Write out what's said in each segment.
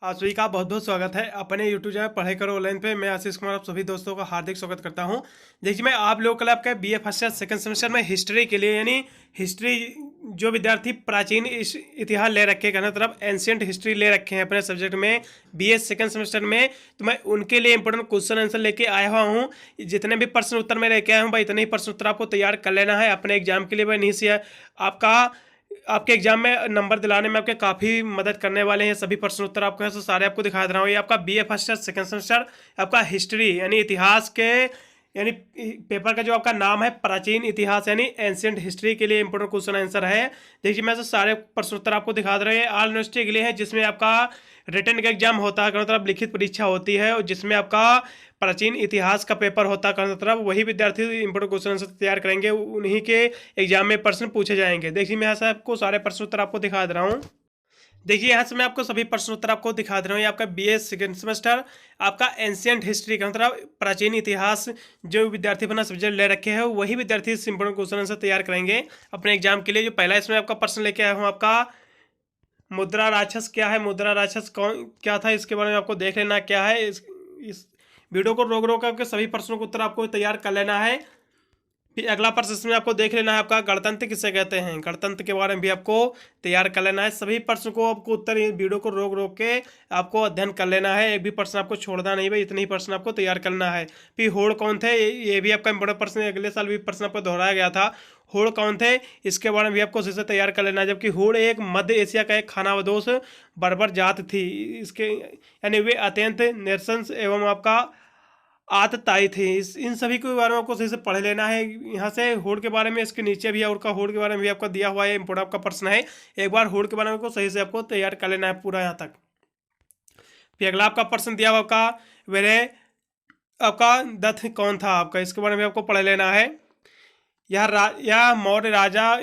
आप सभी का बहुत बहुत स्वागत है अपने यूट्यूब चैनल पढ़ाई करो ऑनलाइन पे। मैं आशीष कुमार आप सभी दोस्तों का हार्दिक स्वागत करता हूं। देखिए, मैं आप लोग कल आपका BA first year second semester में हिस्ट्री के लिए यानी हिस्ट्री जो विद्यार्थी प्राचीन इतिहास ले रखे हैं, मतलब एंशियंट हिस्ट्री ले रखे हैं अपने सब्जेक्ट में बीए सेकंड सेमेस्टर में, तो मैं उनके लिए इंपॉर्टेंट क्वेश्चन आंसर लेके आया हुआ हूँ। जितने भी प्रश्न उत्तर मैं लेके आया हूँ भाई, इतने ही प्रश्न उत्तर आपको तैयार कर लेना है अपने एग्जाम के लिए भाई। नहीं से आपका आपके एग्जाम में नंबर दिलाने में आपके काफ़ी मदद करने वाले हैं सभी प्रश्न उत्तर। आपको यहाँ से सारे आपको दिखा दे रहा हूँ। ये आपका BA first year second semester आपका हिस्ट्री यानी इतिहास के यानी पेपर का जो आपका नाम है प्राचीन इतिहास यानी एंशियंट हिस्ट्री के लिए इंपोर्टेंट क्वेश्चन आंसर है। देखिए, मैं सारे प्रश्न उत्तर आपको दिखा दे रहे हैं। ऑल यूनिवर्सिटी के लिए है जिसमें आपका रिटन का एग्जाम होता है, मतलब लिखित परीक्षा होती है, और जिसमें आपका प्राचीन इतिहास का पेपर होता है, मतलब वही विद्यार्थी इंपोर्टेंट क्वेश्चन आंसर तैयार करेंगे, उन्हीं के एग्जाम में प्रश्न पूछे जाएंगे। देखिए, मैं यहाँ से आपको सारे प्रश्न उत्तर आपको दिखा दे रहा हूँ। देखिए, यहाँ से मैं आपको सभी प्रश्न उत्तर आपको दिखा दे रहा हूँ। ये आपका बीए सेकेंड सेमेस्टर आपका एंशियंट हिस्ट्री का मतलब प्राचीन इतिहास जो विद्यार्थी अपना सब्जेक्ट ले रखे हैं, वही विद्यार्थी इंपोर्टेंट क्वेश्चन आंसर तैयार करेंगे अपने एग्जाम के लिए। जो पहला इसमें आपका प्रश्न लेके आया हूँ, आपका मुद्रा राक्षस क्या है, मुद्रा राक्षस कौन क्या था, इसके बारे में आपको देख लेना क्या है। इस वीडियो को रोक रोक करके सभी प्रश्नों का उत्तर आपको तैयार कर लेना है। फिर अगला प्रश्न इसमें आपको देख लेना है, आपका गणतंत्र किसे कहते हैं, गणतंत्र के बारे में भी आपको तैयार कर लेना है। सभी प्रश्न को आपको उत्तर वीडियो को रोक रोक के आपको अध्ययन कर लेना है। एक भी प्रश्न आपको छोड़ना नहीं भाई, इतने ही प्रश्न आपको तैयार करना है। फिर होड़ कौन थे, ये भी आपका इंपॉर्टेंट प्रश्न है, अगले साल भी प्रश्न आपको दोहराया गया था। होड़ कौन थे, इसके बारे में भी आपको सही से तैयार कर लेना है। जबकि होड़ एक मध्य एशिया का एक खानाबदोश बर्बर जात थी, इसके यानी वे अत्यंत निरसंस एवं आपका आतताई थी। इन सभी के बारे में आपको सही से पढ़ लेना है। यहाँ से होड़ के बारे में इसके नीचे भी है, और का होड़ के बारे में भी आपका दिया हुआ है, इंपोर्टेंट आपका प्रश्न है। एक बार होड़ के बारे में आपको सही से आपको तैयार कर लेना है पूरा यहाँ तक। फिर अगला आपका प्रश्न दिया हुआ आपका आपका दत्त कौन था, आपका इसके बारे में आपको पढ़ लेना है। यह मौर्य राजा,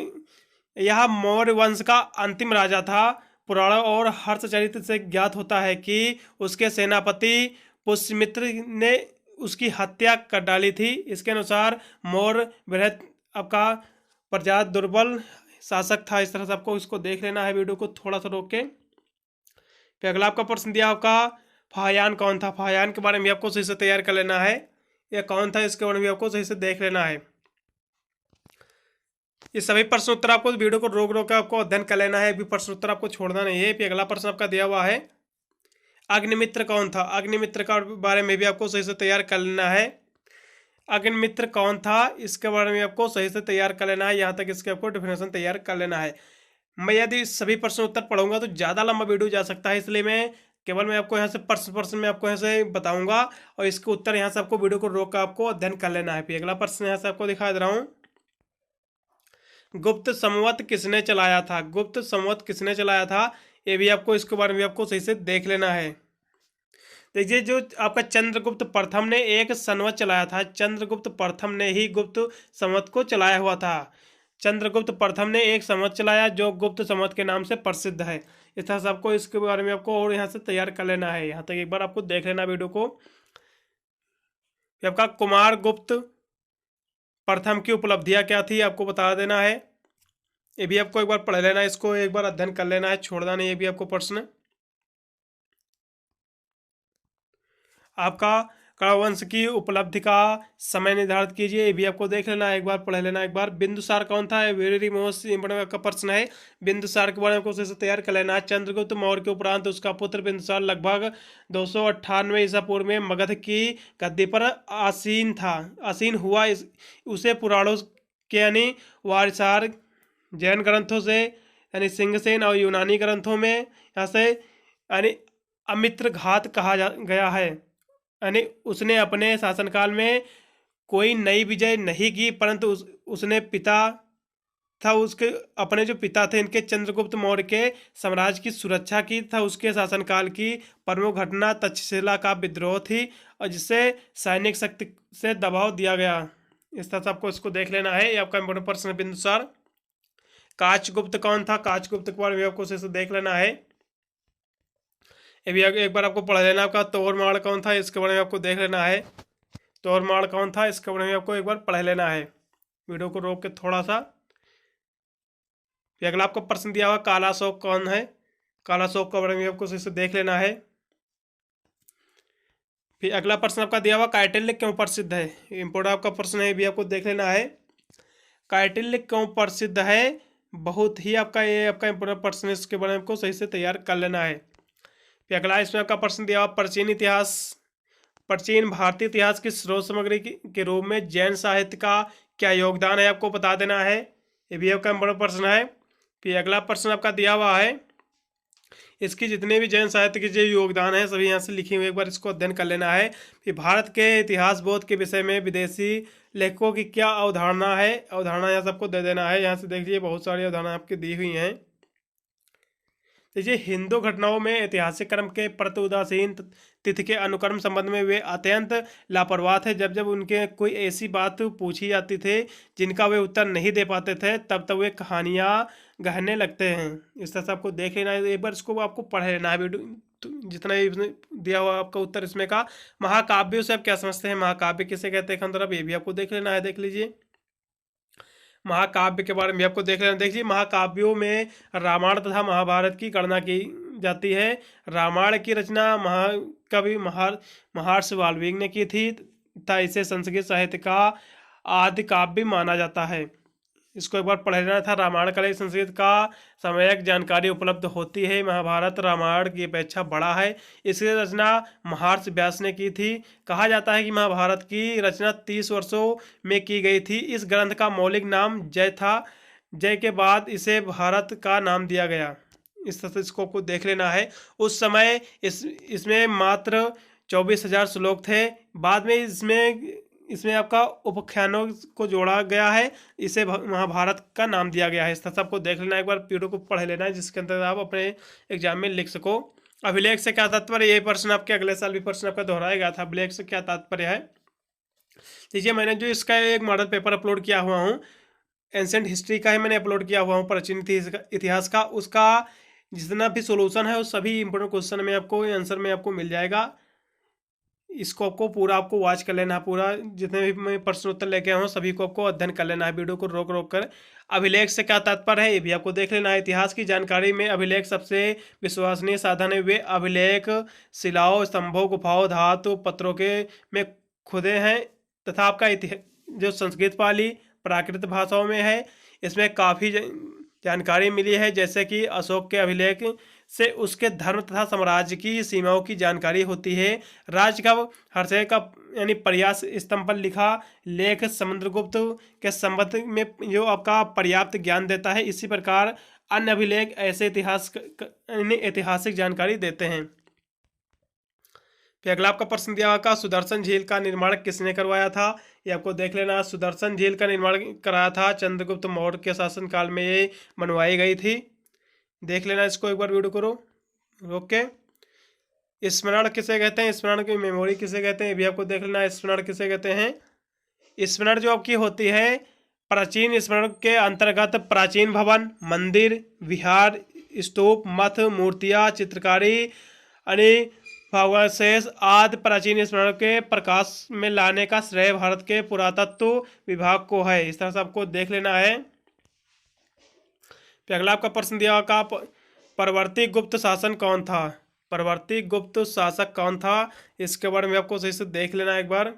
यह मौर्य वंश का अंतिम राजा था। पुराणों और हर्षचरित से ज्ञात होता है कि उसके सेनापति पुष्यमित्र ने उसकी हत्या कर डाली थी। इसके अनुसार मौर्य बृहद आपका प्रजात दुर्बल शासक था। इस तरह से आपको इसको देख लेना है वीडियो को थोड़ा सा रोक के। फिर अगला आपका प्रश्न दिया आपका फाहयान कौन था, फाहयान के बारे में आपको सही से तैयार कर लेना है। यह कौन था, इसके बारे में आपको सही से देख लेना है। ये सभी प्रश्न उत्तर आपको वीडियो को रोक रोक कर आपको अध्ययन कर लेना है, भी प्रश्न उत्तर आपको छोड़ना नहीं है। फिर अगला प्रश्न आपका दिया हुआ है अग्निमित्र कौन था, अग्निमित्र का बारे में भी आपको सही से तैयार कर लेना है। अग्निमित्र कौन था, इसके बारे में आपको सही से तैयार कर लेना है। यहाँ तक इसके आपको डिफिनेशन तैयार कर लेना है। मैं यदि सभी प्रश्न उत्तर पढ़ूंगा तो ज़्यादा लंबा वीडियो जा सकता है, इसलिए मैं आपको यहाँ से प्रश्न में आपको यहाँ से बताऊंगा, और इसके उत्तर यहाँ से आपको वीडियो को रोक कर आपको अध्ययन कर लेना है। फिर अगला प्रश्न यहाँ से आपको दिखा दे रहा हूँ, गुप्त संवत किसने चलाया था, गुप्त संवत किसने चलाया था, ये भी आपको इसके बारे में आपको सही से देख लेना है। देखिए, जो आपका चंद्रगुप्त प्रथम ने एक संवत चलाया था, चंद्रगुप्त प्रथम ने ही गुप्त संवत को चलाया हुआ था। चंद्रगुप्त प्रथम ने एक संवत चलाया जो गुप्त संवत के नाम से प्रसिद्ध है। इस तरह से आपको इसके बारे में आपको और यहाँ से तैयार कर लेना है। यहाँ तक एक बार आपको देख लेना वीडियो को। आपका कुमार गुप्त प्रथम की उपलब्धियां क्या थी आपको बता देना है। ये भी आपको एक बार पढ़ लेना है, इसको एक बार अध्ययन कर लेना है, छोड़ना नहीं। ये भी आपको प्रश्न आपका कण्ववंश की उपलब्धि का समय निर्धारित कीजिए, ये भी आपको देख लेना है, एक बार पढ़ लेना। एक बार बिंदुसार कौन था, वेरी मोस्ट इंपोर्टेंट का प्रश्न है। बिंदुसार के बारे में आपको तैयार कर लेना है। चंद्रगुप्त मौर्य के उपरांत उसका पुत्र बिंदुसार लगभग 298 ईसा पूर्व में मगध की गद्दी पर आसीन हुआ। उसे पुराणों के यानी वारिसार, जैन ग्रंथों से यानी सिंहसेन, और यूनानी ग्रंथों में यहाँ से यानी अमित्र घात कहा गया है। यानी उसने अपने शासनकाल में कोई नई विजय नहीं की, परंतु उसने पिता था, उसके अपने जो पिता थे इनके चंद्रगुप्त मौर्य के साम्राज्य की सुरक्षा की था। उसके शासनकाल की प्रमुख घटना तक्षशिला का विद्रोह थी, और जिससे सैनिक शक्ति से दबाव दिया गया। इस तरह से आपको इसको देख लेना है। ये आपका इंपोर्टेंट प्रश्न है बिंदुसार। काचगुप्त कौन था, काचगुप्त के बारे में आपको इसे देख लेना है। ये भी एक बार आपको पढ़ लेना। आपका तोरमाड़ कौन था, इसके बारे में आपको देख लेना है। तोरमाड़ कौन था, इसके बारे में आपको एक बार पढ़ लेना है, वीडियो को रोक के थोड़ा सा। फिर अगला आपको प्रश्न दिया हुआ काला अशोक कौन है, काला अशोक के बारे में आपको इसे देख लेना है। फिर अगला प्रश्न आपका दिया हुआ, काइटिल क्यों प्रसिद्ध है? इम्पोर्टेंट आपका प्रश्न है, भी आपको देख लेना है। काइटिल क्यों प्रसिद्ध है, बहुत ही आपका ये आपका इम्पोर्टेंट प्रश्न है, इसके बारे में आपको सही से तैयार कर लेना है। फिर अगला इसमें आपका प्रश्न दिया हुआ, प्राचीन भारतीय इतिहास की स्रोत सामग्री के रूप में जैन साहित्य का क्या योगदान है, आपको बता देना है। ये भी आपका बड़ा प्रश्न है। फिर अगला प्रश्न आपका दिया हुआ है, इसकी जितने भी जैन साहित्य के जो योगदान है सभी यहाँ से लिखे हुए, एक बार इसको अध्ययन कर लेना है। फिर भारत के इतिहास बोध के विषय में विदेशी लेखकों की क्या अवधारणा है, अवधारणा यहाँ सबको दे देना है। यहाँ से देख लीजिए बहुत सारी अवधारणा आपकी दी हुई हैं। देखिए, हिंदू घटनाओं में ऐतिहासिक क्रम के प्रति उदासीन, तिथि के अनुक्रम संबंध में वे अत्यंत लापरवाह थे। जब जब उनके कोई ऐसी बात पूछी जाती थी जिनका वे उत्तर नहीं दे पाते थे, तब तब वे कहानियाँ गढ़ने लगते हैं। इस तरह से आपको देख लेना है, एक बार इसको आपको पढ़ लेना है वीडियो, जितना भी इसमें दिया हुआ आपका उत्तर इसमें का। महाकाव्यों से आप क्या समझते हैं, महाकाव्य किसे कहते हैं तरफ, ये भी आपको देख लेना है। देख लीजिए महाकाव्य के बारे में आपको देख लेना। देखिए, महाकाव्यों में रामायण तथा महाभारत की गणना की जाती है। रामायण की रचना महाकवि महर्षि वाल्मीकि ने की थी तथा इसे संस्कृत साहित्य का आदि काव्य माना जाता है। इसको एक बार पढ़ लेना था। रामायण का संस्कृत का सम्यक जानकारी उपलब्ध होती है। महाभारत रामायण की अपेक्षा बड़ा है। इसकी रचना महर्षि व्यास ने की थी। कहा जाता है कि महाभारत की रचना 30 वर्षों में की गई थी। इस ग्रंथ का मौलिक नाम जय था। जय के बाद इसे भारत का नाम दिया गया। इस तरह से इसको देख लेना है। उस समय इसमें मात्र 24,000 श्लोक थे। बाद में इसमें आपका उपाख्यानों को जोड़ा गया है, इसे महाभारत का नाम दिया गया है। इस तरह से आपको देख लेना, एक बार पीडीएफ को पढ़ लेना है, जिसके अंदर आप अपने एग्जाम में लिख सको। अभिलेख से क्या तात्पर्य, ये प्रश्न आपके अगले साल भी प्रश्न आपका दोहराया गया था। अभिलेख से क्या तात्पर्य है, देखिए मैंने जो इसका एक मॉडल पेपर अपलोड किया हुआ हूँ, एंशिएंट हिस्ट्री का ही मैंने अपलोड किया हुआ हूँ, प्राचीन इतिहास का, उसका जितना भी सोल्यूशन है उस सभी इंपोर्टेंट क्वेश्चन में आपको आंसर में आपको मिल जाएगा। इसको आपको पूरा आपको वॉच कर लेना है। पूरा जितने भी मैं प्रश्न उत्तर लेके आया हूँ सभी को आपको अध्ययन कर लेना है, वीडियो को रोक रोक कर। अभिलेख से क्या तात्पर्य है, ये भी आपको देख लेना है। इतिहास की जानकारी में अभिलेख सबसे विश्वसनीय साधन है। वे अभिलेख शिलाओं, स्तंभों, गुफाओं, धातु पत्रों के में खुदे हैं तथा आपका जो संस्कृत, पाली, प्राकृत भाषाओं में है। इसमें काफ़ी जानकारी मिली है, जैसे कि अशोक के अभिलेख से उसके धर्म तथा साम्राज्य की सीमाओं की जानकारी होती है। राज्य का हर्षय का यानी प्रयास स्तंभ पर लिखा लेख समुद्रगुप्त के संबंध में जो आपका पर्याप्त ज्ञान देता है। इसी प्रकार अन्य अभिलेख ऐसे ऐतिहासिक जानकारी देते हैं। फिर अगला आपका प्रश्न दिया हुआ, सुदर्शन झील का निर्माण किसने करवाया था, ये आपको देख लेना। सुदर्शन झील का निर्माण कराया था चंद्रगुप्त मौर्य के शासनकाल में ये बनवाई गई थी। देख लेना इसको एक बार, वीडियो करो ओके। स्मरण किसे कहते हैं, स्मरण की मेमोरी किसे कहते हैं, ये भी आपको देख लेना। स्मरण किसे कहते हैं, स्मरण जो आपकी होती है प्राचीन स्मरण के अंतर्गत प्राचीन भवन, मंदिर, विहार, स्तूप, मठ, मूर्तियाँ, चित्रकारी, भावावशेष आदि प्राचीन स्मरण के प्रकाश में लाने का श्रेय भारत के पुरातत्व विभाग को है। इस तरह से आपको देख लेना है। फिर अगला आपका प्रश्न दिया होगा, परवर्ती गुप्त शासन कौन था, परवर्ती गुप्त शासक कौन था, इसके बारे में आपको सही से देख लेना एक बार।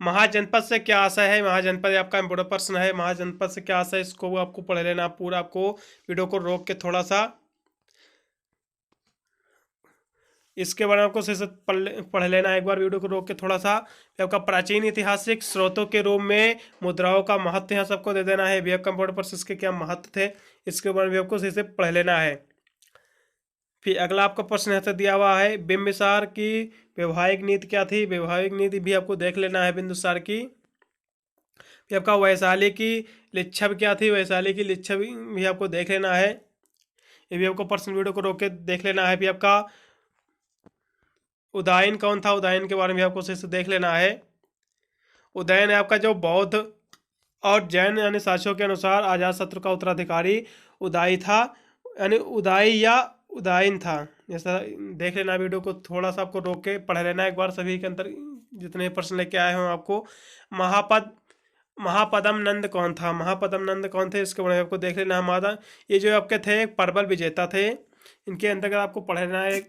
महाजनपद से क्या आशय है, महाजनपद आपका इम्पोर्टेंट प्रश्न है। महाजनपद से क्या आशय है, इसको आपको पढ़ लेना पूरा, आपको वीडियो को रोक के थोड़ा सा इसके बारे में आपको सही से पढ़ लेना एक बार, वीडियो को रोक के थोड़ा सा। आपका प्राचीन ऐतिहासिक स्रोतों के रूप में मुद्राओं का महत्व यहाँ सबको दे देना है। भी कंप्यूटर पर इसके क्या महत्व थे, इसके बारे में आपको सही से पढ़ लेना है। फिर अगला आपका प्रश्न यहाँ से दिया हुआ है, बिंबिसार की वैवाहिक नीति क्या थी, वैवाहिक नीति भी आपको देख लेना है बिंदुसार की। फिर आपका वैशाली की लिच्छव क्या थी, वैशाली की लिच्छव भी आपको देख लेना है। ये भी आपको प्रश्न वीडियो को रोक के देख लेना है। फिर आपका उदयन कौन था, उदयन के बारे में आपको सही से देख लेना है। उदयन है आपका जो बौद्ध और जैन यानी शासकों के अनुसार अजातशत्रु का उत्तराधिकारी उदय था, यानी उदय या उदयन था। जैसा देख लेना, वीडियो को थोड़ा सा आपको रोक के पढ़ लेना एक बार, सभी के अंदर जितने प्रश्न लेके आए हों आपको। महापदम नंद कौन था, महापदम नंद कौन थे, इसके बारे में आपको देख लेना। हमारा ये जो आपके थे प्रबल विजेता थे, इनके अंतर्गत आपको पढ़ लेना है।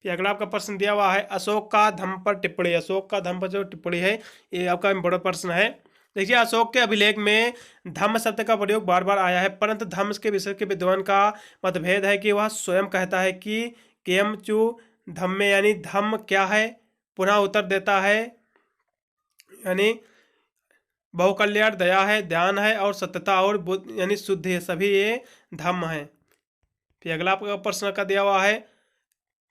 फिर अगला आपका प्रश्न दिया हुआ है अशोक का धम्म पर टिप्पणी। अशोक का धम्म पर जो टिप्पणी है ये आपका इम्पोर्टेंट प्रश्न है। देखिए अशोक के अभिलेख में धम्म शब्द का प्रयोग बार बार आया है, परंतु धम्म के विषय के विद्वान का मतभेद है कि वह स्वयं कहता है कि केयमचु धम्मे यानी धम्म क्या है, पुनः उत्तर देता है यानी बहुकल्याण, दया है, ध्यान है और सत्यता और बुद्ध यानी शुद्ध है, सभी ये धम्म है। फिर अगला आपका प्रश्न का दिया हुआ है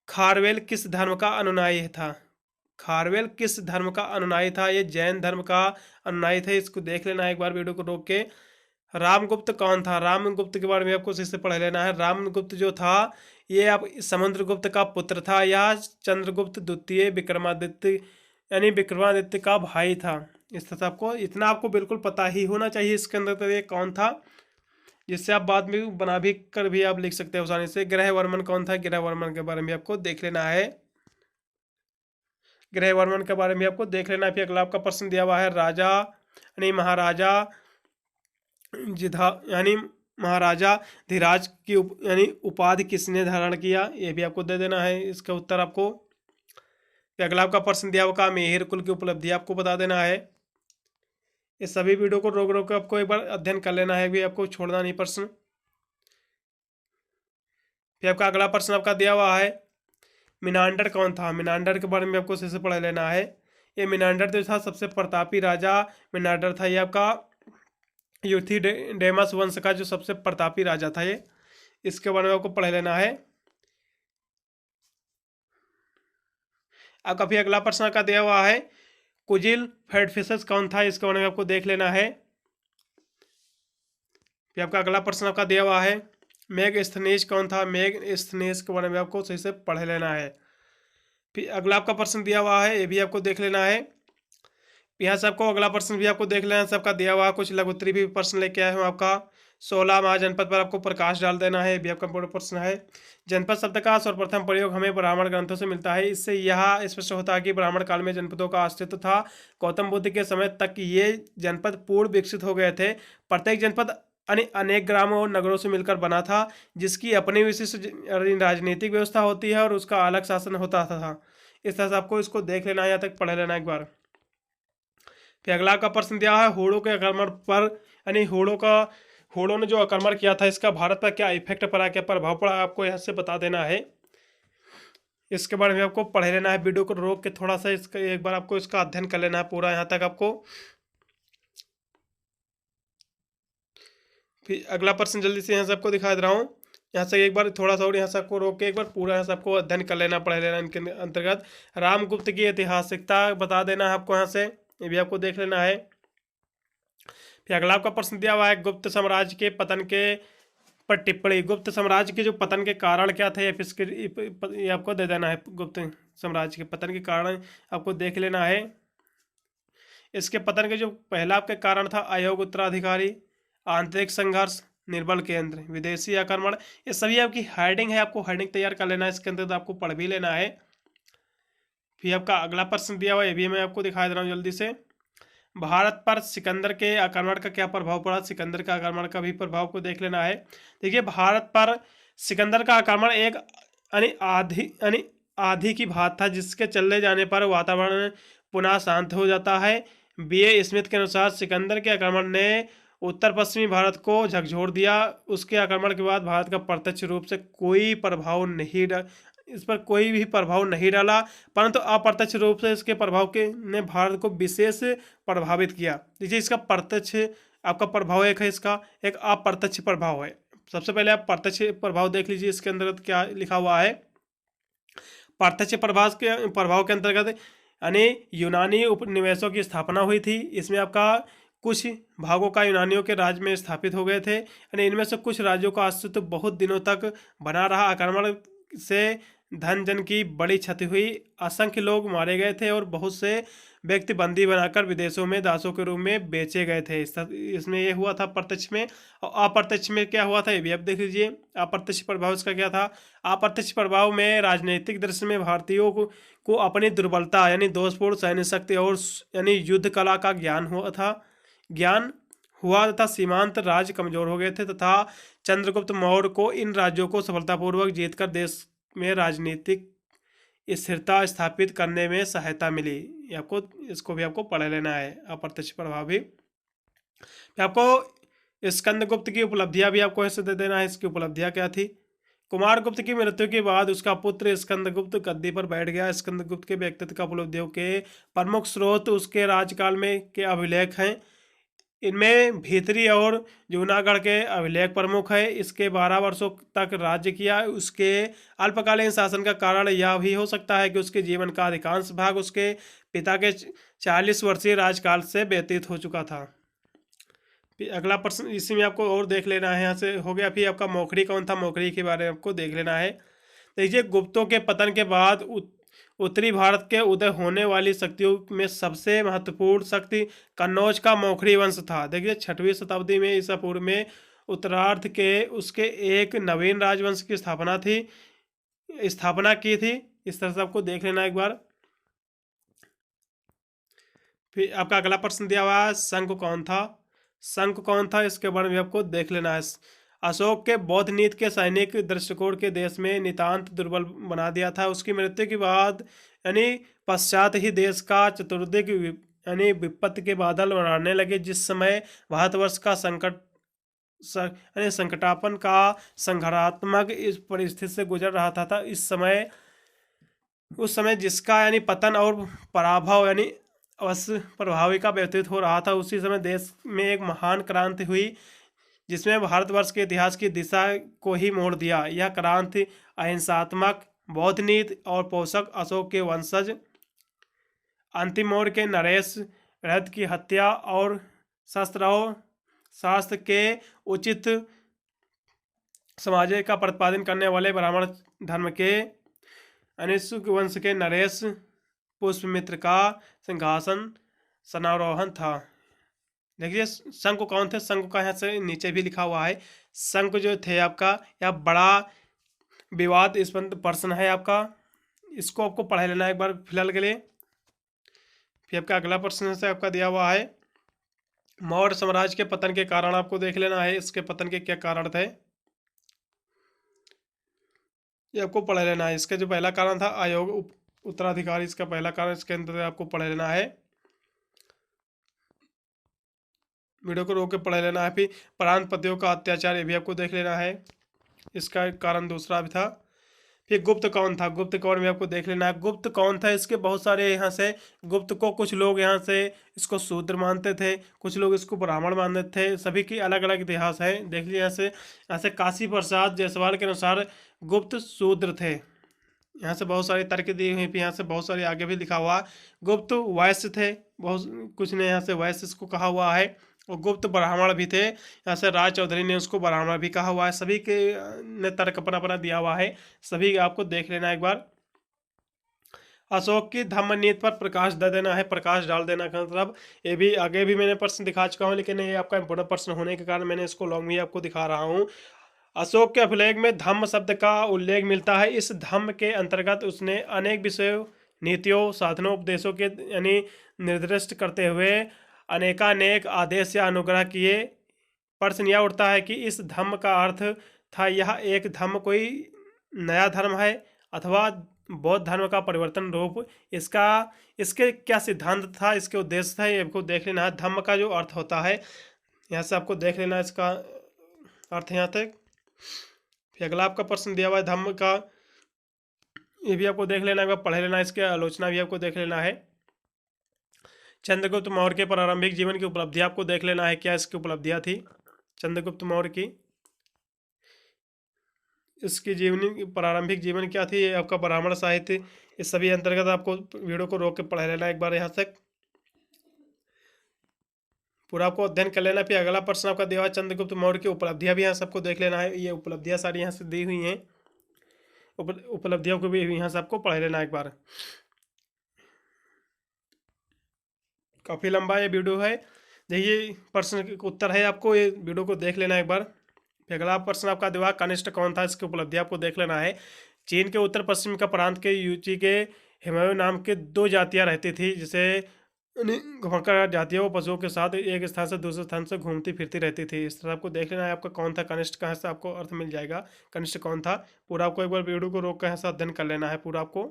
खारवेल किस धर्म का अनुयायी था। खारवेल किस धर्म का अनुयायी था, ये जैन धर्म का अनुयायी थे। इसको देख लेना है एक बार वीडियो को रोक के। रामगुप्त कौन था, रामगुप्त के बारे में आपको इसे पढ़ लेना है। रामगुप्त जो था ये आप समुद्रगुप्त का पुत्र था, या चंद्रगुप्त द्वितीय विक्रमादित्य यानी विक्रमादित्य का भाई था। इस तरह से आपको इतना आपको बिल्कुल पता ही होना चाहिए इसके अंदर तो ये कौन था, जिससे आप बाद में बना भी कर भी आप लिख सकते हैं आसानी से। ग्रहवर्मन कौन था, ग्रहवर्मन के बारे में आपको देख लेना है। ग्रहवर्मन के बारे में आपको देख लेना है। फिर अगला आपका प्रश्न दिया हुआ है राजा यानी महाराजा जिधा यानी महाराजा धीराज की यानी उपाधि किसने धारण किया, ये भी आपको दे देना है इसका उत्तर आपको। फिर अगला आपका प्रश्न दिया हुआ मेहेर कुल की उपलब्धि आपको बता देना है। ये सभी वीडियो को रोक रोक कर आपको एक बार अध्ययन कर लेना है, भी आपको छोड़ना नहीं प्रश्न। फिर आपका अगला प्रश्न आपका दिया हुआ है मिनांडर कौन था। मिनांडर के बारे में आपको से पढ़ लेना है। ये मिनांडर जो था सबसे प्रतापी राजा मिनांडर था। ये आपका यूथिडेमस वंश का जो सबसे प्रतापी राजा था ये, इसके बारे में आपको पढ़ लेना है। आपका फिर अगला प्रश्न का दिया हुआ है कुजिल फेडफिशस कौन था, इसके बारे में आपको देख लेना है। फिर आपका अगला प्रश्न आपका दिया हुआ है मेगस्थनीज कौन था। मेगस्थनीज के बारे में आपको सही से पढ़ लेना है। फिर अगला आपका प्रश्न दिया हुआ है, ये भी आपको देख लेना है। यहाँ से आपको अगला प्रश्न भी आपको देख लेना है, सबका दिया हुआ कुछ लघुत्तरी भी प्रश्न लेके आए हूँ आपका। 16 महाजनपद पर आपको प्रकाश डाल देना है, ये भी आपका बड़ा प्रश्न है। जनपद शब्द का सर्वप्रथम प्रयोग हमें ब्राह्मण ग्रंथों से मिलता है। इससे यह स्पष्ट होता है कि ब्राह्मण काल में जनपदों का अस्तित्व था। गौतम बुद्ध के समय तक ये जनपद पूर्ण विकसित हो गए थे। प्रत्येक जनपद अनेक ग्रामों और नगरों से मिलकर बना था, जिसकी अपनी विशिष्ट राजनीतिक व्यवस्था होती है और उसका अलग शासन होता था। इस तरह से आपको इसको देख लेना है, यहाँ तक पढ़ लेना एक बार। फिर अगला का प्रश्न दिया है होड़ों के आक्रमण पर यानी होड़ों ने जो आक्रमण किया था इसका भारत पर क्या इफेक्ट पड़ा, क्या प्रभाव पड़ा, आपको यहाँ से बता देना है। इसके बारे में आपको पढ़ लेना है, वीडियो को रोक के थोड़ा सा इसका एक बार आपको इसका अध्ययन कर लेना है पूरा यहाँ तक आपको। फिर अगला प्रश्न जल्दी से यहाँ से आपको दिखा दे रहा हूँ। यहाँ से एक बार थोड़ा सा और यहाँ से आपको रोक के एक बार पूरा यहाँ से आपको अध्ययन कर लेना पढ़ लेना। इनके अंतर्गत रामगुप्त की ऐतिहासिकता बता देना है आपको यहाँ से, ये भी आपको देख लेना है। फिर अगला आपका प्रश्न दिया हुआ है गुप्त साम्राज्य के पतन के पर टिप्पणी। गुप्त साम्राज्य के जो पतन के कारण क्या थे, ये आपको दे देना है। गुप्त साम्राज्य के पतन के कारण आपको देख लेना है। इसके पतन के जो पहला आपका कारण था अयोग्य उत्तराधिकारी, आंतरिक संघर्ष, निर्बल केंद्र, विदेशी आक्रमण, ये सभी आपकी हेडिंग है, आपको हेडिंग तैयार कर लेना है। इसके अंदर तो आपको पढ़ भी लेना है। फिर आपका अगला प्रश्न दिया हुआ है, ये भी मैं आपको दिखा दे रहा हूँ जल्दी से। भारत पर सिकंदर के आक्रमण का क्या प्रभाव पड़ा, सिकंदर का आक्रमण का भी प्रभाव को देख लेना है। देखिए भारत पर सिकंदर का आक्रमण एक आधी की बात था, जिसके चले जाने पर वातावरण पुनः शांत हो जाता है। B.A. स्मिथ के अनुसार सिकंदर के आक्रमण ने उत्तर पश्चिमी भारत को झकझोर दिया। उसके आक्रमण के बाद भारत का प्रत्यक्ष रूप से कोई प्रभाव नहीं इस पर कोई भी प्रभाव नहीं डाला, परंतु अप्रत्यक्ष रूप से इसके प्रभाव के ने भारत को विशेष प्रभावित किया। देखिए इसका प्रत्यक्ष आपका प्रभाव एक है, इसका एक अप्रत्यक्ष प्रभाव है। सबसे पहले आप प्रत्यक्ष प्रभाव देख लीजिए, इसके अंतर्गत क्या लिखा हुआ है। प्रत्यक्ष प्रभाव के अंतर्गत यानी यूनानी उपनिवेशों की स्थापना हुई थी। इसमें आपका कुछ भागों का यूनानियों के राज्य में स्थापित हो गए थे, यानी इनमें से कुछ राज्यों का अस्तित्व बहुत दिनों तक बना रहा। आक्रमण से धन जन की बड़ी क्षति हुई, असंख्य लोग मारे गए थे और बहुत से व्यक्ति बंदी बनाकर विदेशों में दासों के रूप में बेचे गए थे। इसमें ये हुआ था प्रत्यक्ष में। और अप्रत्यक्ष में क्या हुआ था ये भी आप देख लीजिए। अप्रत्यक्ष प्रभाव इसका क्या था। अप्रत्यक्ष प्रभाव में राजनीतिक दृष्टि में भारतीयों को अपनी दुर्बलता यानी दोषपूर्ण सैन्य शक्ति और यानी युद्ध कला का ज्ञान हुआ तथा सीमांत राज्य कमजोर हो गए थे, तथा चंद्रगुप्त मौर्य को इन राज्यों को सफलतापूर्वक जीतकर देश में राजनीतिक स्थिरता स्थापित करने में सहायता मिली। ये आपको, इसको भी आपको पढ़ लेना है, अप्रत्यक्ष प्रभाव भी। फिर आपको स्कंदगुप्त की उपलब्धियां भी आपको ऐसे दे देना है, इसकी उपलब्धियां क्या थी। कुमारगुप्त की मृत्यु के बाद उसका पुत्र स्कंदगुप्त गद्दी पर बैठ गया। स्कंदगुप्त के व्यक्तित्व का उपलब्धियों के प्रमुख स्रोत उसके राजकाल में के अभिलेख हैं। इनमें भीतरी और जूनागढ़ के अभिलेख प्रमुख है। इसके 12 वर्षों तक राज्य किया। उसके अल्पकालीन शासन का कारण यह भी हो सकता है कि उसके जीवन का अधिकांश भाग उसके पिता के 40 वर्षीय राजकाल से व्यतीत हो चुका था। अगला प्रश्न इसी में आपको और देख लेना है, यहाँ से हो गया। फिर आपका मौखरी कौन था, मौखरी के बारे में आपको देख लेना है। देखिए, गुप्तों के पतन के बाद उत्तरी भारत के उदय होने वाली शक्तियों में सबसे महत्वपूर्ण शक्ति कन्नौज का मौखरी वंश था। देखिए, 6वीं शताब्दी में ईसा पूर्व में उत्तरार्ध के उसके एक नवीन राजवंश की स्थापना की थी। इस तरह से आपको देख लेना एक बार। फिर आपका अगला प्रश्न दिया हुआ है, शंख कौन था। शंख कौन था, इसके बारे में आपको देख लेना है। अशोक के बौद्ध नीति के सैनिक दृष्टिकोण के देश में नितांत दुर्बल बना दिया था। उसकी मृत्यु के बाद यानी पश्चात ही देश का चतुर्दिक यानी विपत्ति के बादल बढ़ने लगे। जिस समय भारतवर्ष का यानी संकटापन का संघारात्मक इस परिस्थिति से गुजर रहा था, उस समय जिसका यानी पतन और पराभव यानी अवश्य प्रभावी का व्यतीत हो रहा था, उसी समय देश में एक महान क्रांति हुई जिसमें भारतवर्ष के इतिहास की दिशा को ही मोड़ दिया। यह क्रांति अहिंसात्मक बौद्ध नीति और पोषक अशोक के वंशज अंतिमौर के नरेश रथ की हत्या और शास्त्र के उचित समाज का प्रतिपादन करने वाले ब्राह्मण धर्म के अनिशुक वंश के नरेश पुष्पमित्र का सिंहासन समारोहण था। देखिए, शंख कौन थे, शंख का यहाँ से नीचे भी लिखा हुआ है। शंख जो थे आपका, यह बड़ा विवाद स्पंद प्रश्न है आपका, इसको आपको पढ़ लेना एक बार फिलहाल के लिए। फिर आपका अगला प्रश्न से आपका दिया हुआ है, मौर्य साम्राज्य के पतन के कारण आपको देख लेना है। इसके पतन के क्या कारण थे, ये आपको पढ़ लेना है। इसका जो पहला कारण था अयोग्य उत्तराधिकारी, इसका पहला कारण इसके अंदर आपको पढ़ लेना है। वीडियो को रोक के पढ़ लेना है। फिर प्रांत पतियों का अत्याचार, ये भी आपको देख लेना है, इसका कारण दूसरा भी था। फिर गुप्त कौन था, गुप्त कौन भी आपको देख लेना है। गुप्त कौन था, इसके बहुत सारे यहाँ से गुप्त को कुछ लोग यहाँ से इसको शूद्र मानते थे, कुछ लोग इसको ब्राह्मण मानते थे। सभी की अलग अलग इतिहास है, देख लीजिए। यहाँ से काशी प्रसाद जायसवाल के अनुसार गुप्त शूद्र थे। यहाँ से बहुत सारी तर्क दी हुई, यहाँ से बहुत सारे आगे भी लिखा हुआ। गुप्त वैश्य थे, बहुत कुछ ने यहाँ से वैश्य इसको कहा हुआ है। और गुप्त ब्राह्मण भी थे, यहाँ से राज चौधरी ने उसको ब्राह्मण भी कहा हुआ है। सभी के ने तर्क अपना अपना दिया हुआ है, सभी आपको देख लेना एक बार। अशोक की धम्म नीति पर प्रकाश दे देना है, प्रकाश डाल देना का मतलब, ये भी आगे भी मैंने प्रश्न दिखा चुका हूँ, लेकिन ये आपका इंपोर्टेंट प्रश्न होने के कारण मैंने इसको लॉन्ग भी आपको दिखा रहा हूँ। अशोक के अभिलेख में धम्म शब्द का उल्लेख मिलता है। इस धम्म के अंतर्गत उसने अनेक विषयों, नीतियों, साधनों, उपदेशों के यानी निर्दिष्ट करते हुए अनेकानेक आदेश या अनुग्रह किए। प्रश्न यह उठता है कि इस धम्म का अर्थ था यह एक धम्म कोई नया धर्म है अथवा बौद्ध धर्म का परिवर्तन रूप, इसके क्या सिद्धांत था, इसके उद्देश्य था, ये आपको देख लेना है। धम्म का जो अर्थ होता है, यहाँ से आपको देख लेना है इसका अर्थ यहाँ तक। फिर अगला आपका प्रश्न दिया हुआ है धम्म का, ये भी आपको देख लेना है, पढ़ लेना, इसकी आलोचना भी आपको देख लेना है। चंद्रगुप्त मौर्य के प्रारंभिक जीवन की उपलब्धियां आपको देख लेना है, क्या इसकी उपलब्धियां थी चंद्रगुप्त मौर्य की, इसकी जीवनी प्रारंभिक जीवन क्या थी, ये आपका ब्राह्मण साहित्य, इस सभी अंतर्गत आपको वीडियो को रोक के पढ़ लेना एक बार, यहाँ तक पूरा आपको अध्ययन कर लेना। फिर अगला प्रश्न आपका दिया हुआ चंद्रगुप्त मौर्य की उपलब्धियां भी यहाँ सबको देख लेना है। ये उपलब्धियां सारी यहाँ से दी हुई हैं, उपलब्धियों को भी यहाँ से आपको पढ़ लेना एक बार। काफ़ी लंबा ये वीडियो है, देखिए प्रश्न के उत्तर है, आपको ये वीडियो को देख लेना एक बार। फिर अगला प्रश्न आपका दिया कनिष्ठ कौन था, इसकी उपलब्धि आपको देख लेना है। चीन के उत्तर पश्चिम का प्रांत के यूची के हिमायू नाम के 2 जातियाँ रहती थी, जिसे घुमक्कड़ जातियों पशुओं के साथ एक स्थान से दूसरे स्थान से घूमती फिरती रहती थी। इस तरह आपको देख लेना है आपका कौन था कनिष्ठ, कहाँ से आपको अर्थ मिल जाएगा कनिष्ठ कौन था। पूरा आपको एक बार वीडियो को रोक कर यहाँ से अध्ययन कर लेना है पूरा आपको।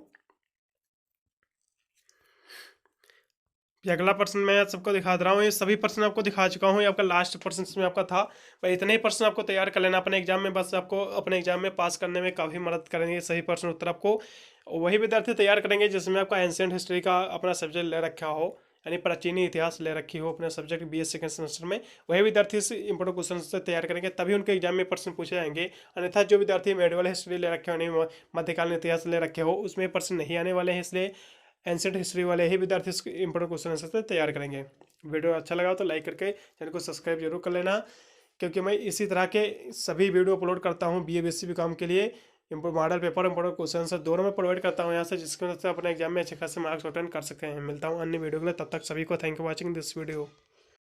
ये अगला पर्सन मैं आज सबको दिखा दे रहा हूँ। ये सभी पर्सन आपको दिखा चुका हूँ, ये आपका लास्ट पर्सन में आपका था। भाई इतने ही पर्सन आपको तैयार कर लेना अपने एग्जाम में, बस आपको अपने एग्जाम में पास करने में काफ़ी मदद करेंगे सही पर्सन उत्तर। आपको वही विद्यार्थी तैयार करेंगे जिसमें आपका एंशियंट हिस्ट्री का अपना सब्जेक्ट ले रखा हो, यानी प्राचीनी इतिहास ले रखी हो अपने सब्जेक्ट BS सेकंड सेमेस्टर में। वही विद्यार्थी इस इंपोर्टेंट क्वेश्चन से तैयार करेंगे, तभी उनके एग्जाम में प्रश्न पूछे जाएंगे। अन्यथा जो विद्यार्थी मेडिवल हिस्ट्री ले रखे हो, नहीं मध्यकालीन इतिहास ले रखे हो, उसमें प्रश्न नहीं आने वाले हैं। इसलिए एंशियंट हिस्ट्री वाले ही विद्यार्थी इंपोर्टेंट क्वेश्चन आंसर से तैयार करेंगे। वीडियो अच्छा लगा तो लाइक करके चैनल को सब्सक्राइब जरूर कर लेना, क्योंकि मैं इसी तरह के सभी वीडियो अपलोड करता हूँ BA BSc BCom के लिए। Model paper important question answer दोनों में प्रोवाइड करता हूँ यहाँ से, जिसकी वजह से अपने एग्जाम में अच्छे खासे मार्क्स अटेंड कर सकते हैं। मिलता हूँ अन्य वीडियो के लिए, तब तक सभी को thank you watching this video.